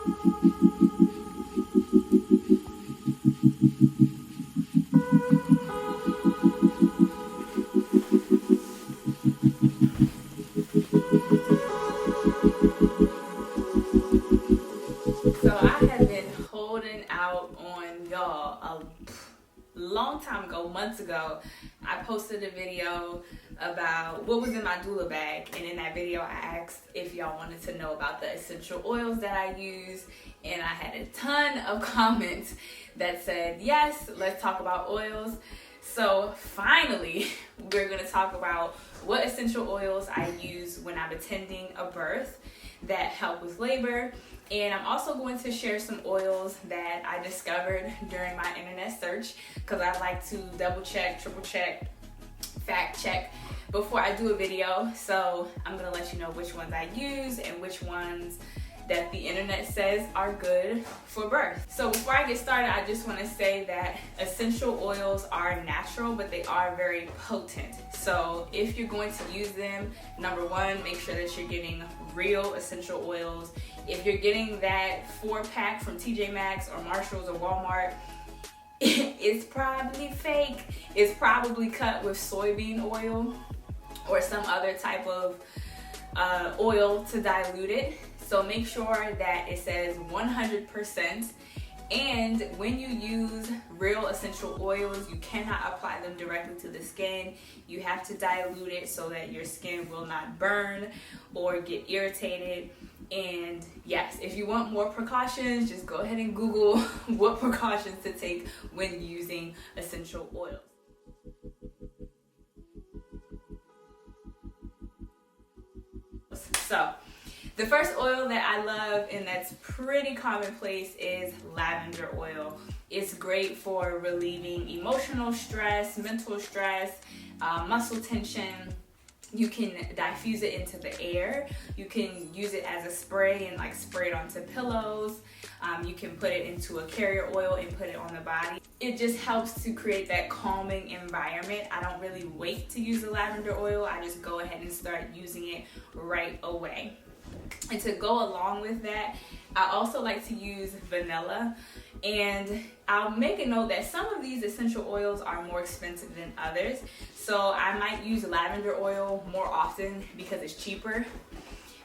So I have been holding out on y'all a long time ago, months ago. I posted a video about what was in my doula bag, and in that video I asked if y'all wanted to know about the essential oils that I use, and I had a ton of comments that said yes, let's talk about oils. So finally we're going to talk about what essential oils I use when I'm attending a birth that help with labor. And I'm also going to share some oils that I discovered during my internet search, because I like to double check, triple check, fact check before I do a video. So I'm gonna let you know which ones I use and which ones that the internet says are good for birth. So before I get started, I just want to say that essential oils are natural, but they are very potent. So if you're going to use them, number one, make sure that you're getting real essential oils. If you're getting that 4-pack from TJ Maxx or Marshalls or Walmart, it's probably fake. It's probably cut with soybean oil or some other type of oil to dilute it. So make sure that it says 100%. And when you use real essential oils, you cannot apply them directly to the skin. You have to dilute it so that your skin will not burn or get irritated. And yes, if you want more precautions, just go ahead and Google what precautions to take when using essential oils. So the first oil that I love, and that's pretty commonplace, is lavender oil. It's great for relieving emotional stress, mental stress, muscle tension. You can diffuse it into the air. You can use it as a spray and like spray it onto pillows. You can put it into a carrier oil and put it on the body. It just helps to create that calming environment. I don't really wait to use the lavender oil. I just go ahead and start using it right away. And to go along with that, I also like to use vanilla. And I'll make a note that some of these essential oils are more expensive than others. So I might use lavender oil more often because it's cheaper.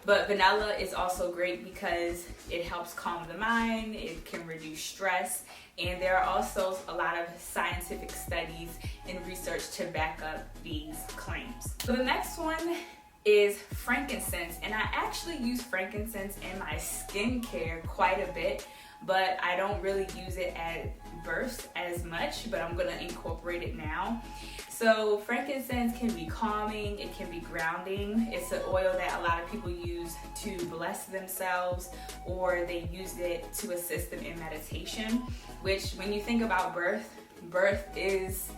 But vanilla is also great because it helps calm the mind, it can reduce stress, and there are also a lot of scientific studies and research to back up these claims. So the next one is frankincense, and I actually use frankincense in my skincare quite a bit, but I don't really use it at births as much, but I'm gonna incorporate it now. So frankincense can be calming, it can be grounding. It's an oil that a lot of people use to bless themselves, or they use it to assist them in meditation, which when you think about birth is,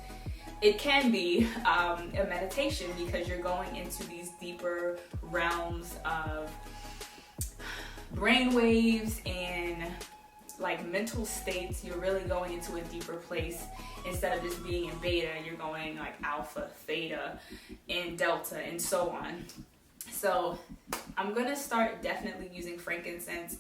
it can be a meditation, because you're going into these deeper realms of brain waves and like mental states. You're really going into a deeper place. Instead of just being in beta, you're going like alpha, theta, and delta, and so on. So I'm gonna start definitely using frankincense.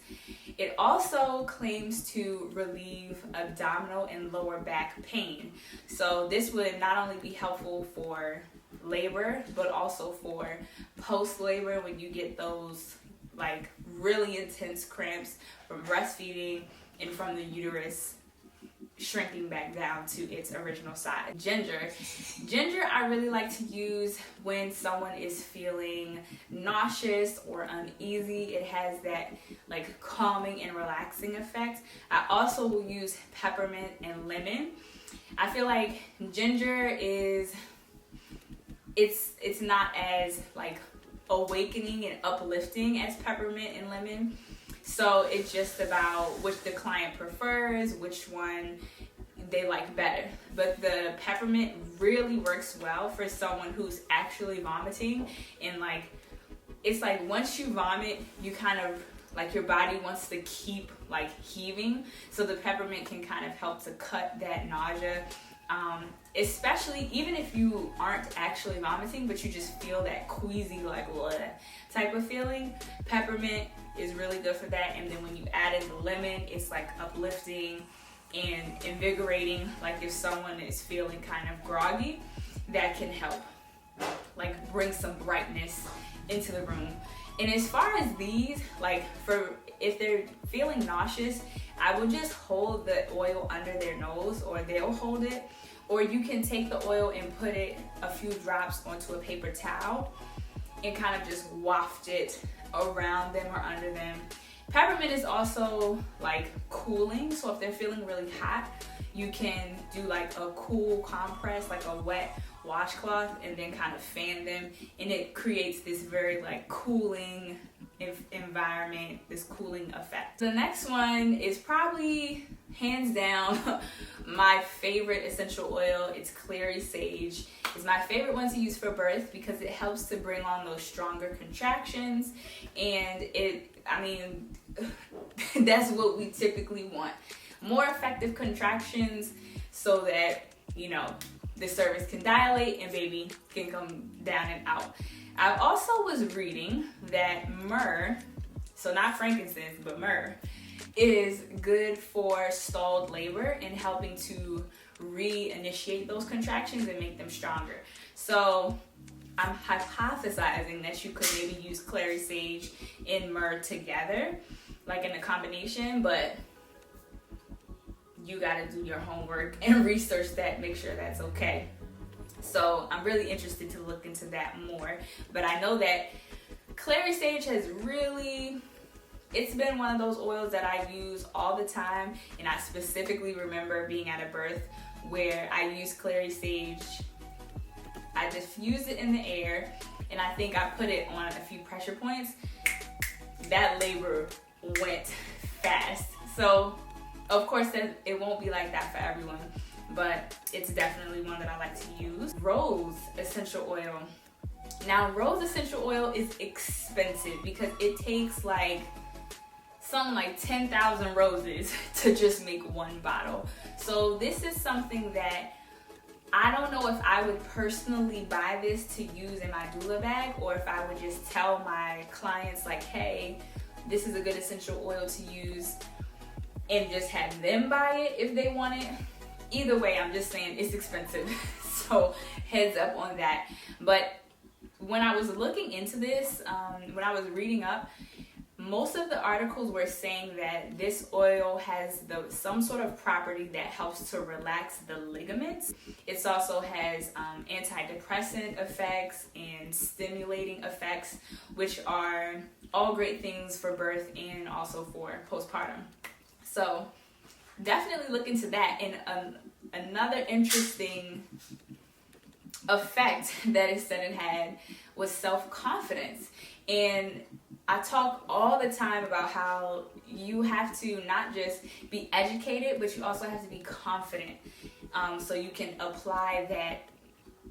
It also claims to relieve abdominal and lower back pain. So this would not only be helpful for labor, but also for post-labor, when you get those like really intense cramps from breastfeeding and from the uterus shrinking back down to its original size. Ginger I really like to use when someone is feeling nauseous or uneasy. It has that like calming and relaxing effect. I also will use peppermint and lemon. I feel like ginger is, it's not as like awakening and uplifting as peppermint and lemon. So it's just about which the client prefers, which one they like better. But the peppermint really works well for someone who's actually vomiting, and like it's like once you vomit, you kind of like your body wants to keep like heaving. So the peppermint can kind of help to cut that nausea. Especially even if you aren't actually vomiting, but you just feel that queasy like type of feeling. Peppermint is really good for that. And then when you add in the lemon, it's like uplifting and invigorating. Like if someone is feeling kind of groggy, that can help like bring some brightness into the room. And as far as these, like for if they're feeling nauseous, I will just hold the oil under their nose, or they'll hold it, or you can take the oil and put it a few drops onto a paper towel and kind of just waft it around them or under them. Peppermint is also like cooling, so if they're feeling really hot, you can do like a cool compress, like a wet washcloth, and then kind of fan them, and it creates this very like cooling environment, this cooling effect. The next one is probably hands down my favorite essential oil. It's clary sage. It's my favorite one to use for birth because it helps to bring on those stronger contractions, and that's what we typically want. More effective contractions so that, you know, the cervix can dilate and baby can come down and out. I also was reading that myrrh, so not frankincense, but myrrh, is good for stalled labor and helping to reinitiate those contractions and make them stronger. So I'm hypothesizing that you could maybe use clary sage and myrrh together, like in a combination, but you gotta do your homework and research that, make sure that's okay. So I'm really interested to look into that more. But I know that clary sage has really, it's been one of those oils that I use all the time. And I specifically remember being at a birth where I used clary sage. I diffused it in the air, and I think I put it on a few pressure points. That labor went fast. So of course, it won't be like that for everyone, but it's definitely one that I like to use. Rose essential oil. Now, rose essential oil is expensive because it takes like 10,000 roses to just make one bottle. So this is something that I don't know if I would personally buy this to use in my doula bag, or if I would just tell my clients like, hey, this is a good essential oil to use, and just have them buy it if they want it. Either way, I'm just saying it's expensive. So heads up on that. But when I was looking into this, when I was reading up, most of the articles were saying that this oil has some sort of property that helps to relax the ligaments. It also has antidepressant effects and stimulating effects, which are all great things for birth and also for postpartum. So definitely look into that. And another interesting effect that it said it had was self-confidence. And I talk all the time about how you have to not just be educated, but you also have to be confident, so you can apply that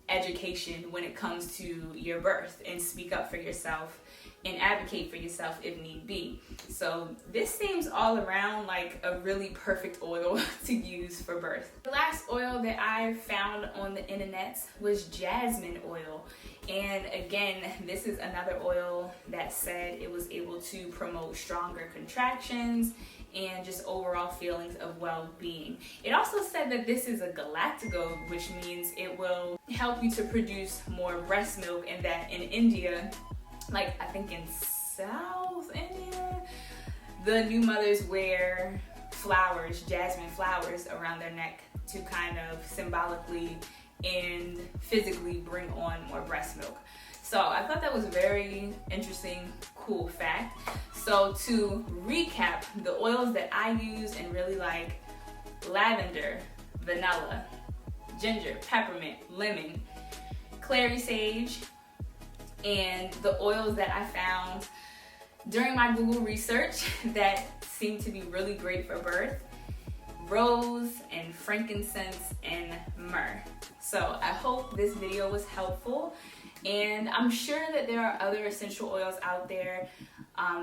education when it comes to your birth and speak up for yourself and advocate for yourself if need be. So this seems all around like a really perfect oil to use for birth. The last oil that I found on the internet was jasmine oil. And again, this is another oil that said it was able to promote stronger contractions and just overall feelings of well-being. It also said that this is a galactagogue, which means it will help you to produce more breast milk, and that in India, like I think in South India, the new mothers wear flowers, jasmine flowers around their neck to kind of symbolically and physically bring on more breast milk. So I thought that was a very interesting, cool fact. So to recap, the oils that I use and really like: lavender, vanilla, ginger, peppermint, lemon, clary sage, and the oils that I found during my Google research that seemed to be really great for birth: rose and frankincense and myrrh. So I hope this video was helpful, and I'm sure that there are other essential oils out there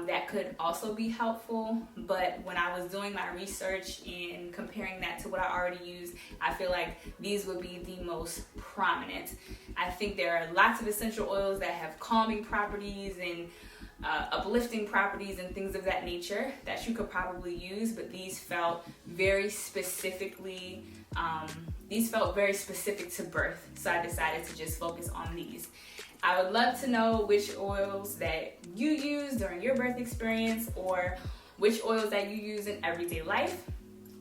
that could also be helpful, but when I was doing my research and comparing that to what I already use, I feel like these would be the most prominent. I think there are lots of essential oils that have calming properties and uplifting properties and things of that nature that you could probably use, but these felt very specifically, these felt very specific to birth, so I decided to just focus on these. I would love to know which oils that you use during your birth experience, or which oils that you use in everyday life.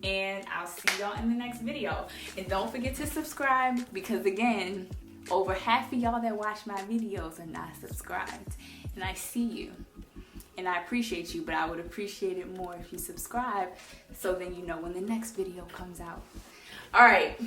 And I'll see y'all in the next video. And don't forget to subscribe, because again, over half of y'all that watch my videos are not subscribed. And I see you. And I appreciate you, but I would appreciate it more if you subscribe, so then you know when the next video comes out. All right,